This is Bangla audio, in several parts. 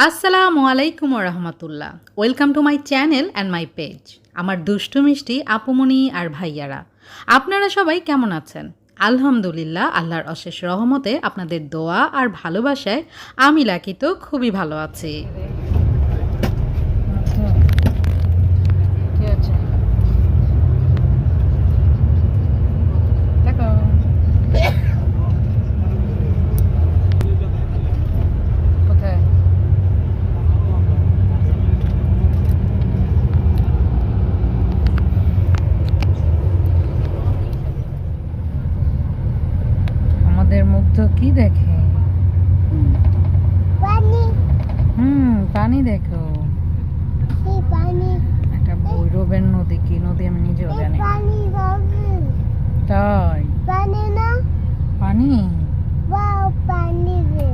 আসসালামু আলাইকুম রহমতুল্লাহ। Welcome to my channel and my page. আমার দুষ্টু মিষ্টি আপুমনি আর ভাইয়ারা, আপনারা সবাই কেমন আছেন? আলহামদুলিল্লাহ, আল্লাহর অশেষ রহমতে আপনাদের দোয়া আর ভালোবাসায় আমি লাকি তো খুবই ভালো আছি। আমাদের মুগ্ধ কি দেখে? পানি পানি দেখো। পানি একটা ভৈরবের নদী, কি নদী আমি নিজেও জানি। পানি তাই পানি না পানি। বাও পানি রে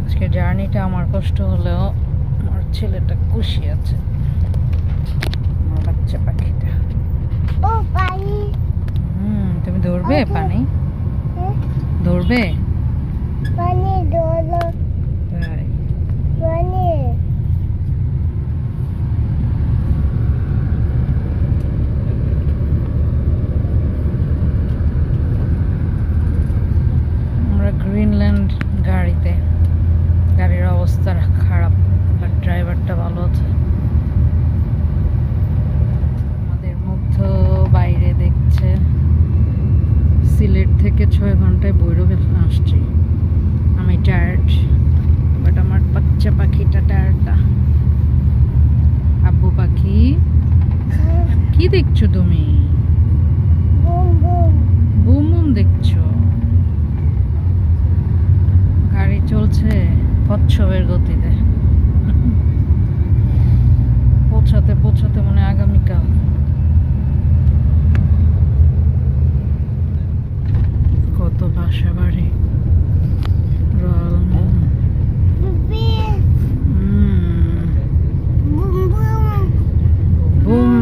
আজকে জার্নিটা আমার কষ্ট হলেও আমার ছেলেটা খুশি আছে, আমার বাচ্চা পাখিটা। ও পানি তুমি ধরবে পানি? ধরবে? পানি ডলো তাই পানি আমরা গ্রিনল্যান্ড গাড়িতে, গাড়ির অবস্থা খারাপ, বাট ড্রাইভারটা ভালো আছে। আমাদের মুগ্ধ বাইরে দেখছে। সিলেট থেকে 6 ঘন্টায় ভৈরবে আসছি। আমি টায়ার্ড, বাট আমার বাচ্চা পাখিটা টায়ার্ড না। আব্বু পাখি, কি দেখছো তুমি? বুম বুম বুম বুম দেখছো? গাড়ি চলছে কচ্ছপের গতিতে। পৌঁছাতে পৌঁছাতে মনে আগামীকাল। কত বাসা বাড়ি, পিপি বুম বুম বুম।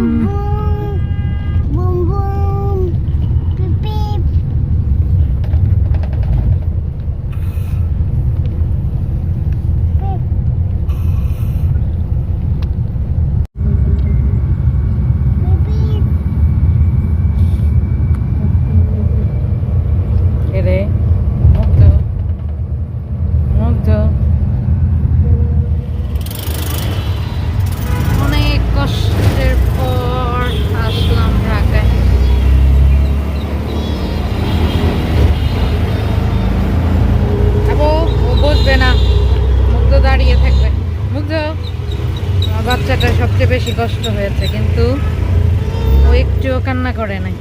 বুম বুম পিপি পিপি এরে মুগ্ধ, মুগ্ধ। অনেক কষ্টের পর আসলাম ঢাকায়। ও বসবে না, মুগ্ধ দাঁড়িয়ে থাকবে। মুগ্ধ, আমার বাচ্চাটা সবচেয়ে বেশি কষ্ট হয়েছে, কিন্তু ও একটুও কান্না করে নাই।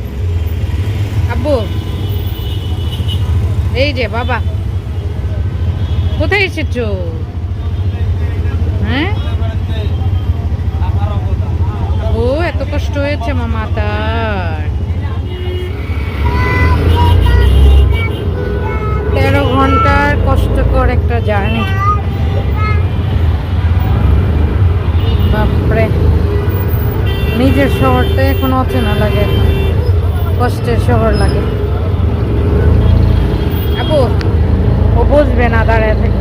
আব্বু, এই যে বাবা, কোথায় এসেছো? হ্যাঁ, ও এত কষ্ট হয়েছে মামা তার। 13 ঘন্টার কষ্টকর একটা জার্নি। বাপরে, নিজের শহরটা এখন অচেনা লাগে, এখন কষ্টের শহর লাগে। আপু, ও বসবে না, দাঁড়ায় থাকে।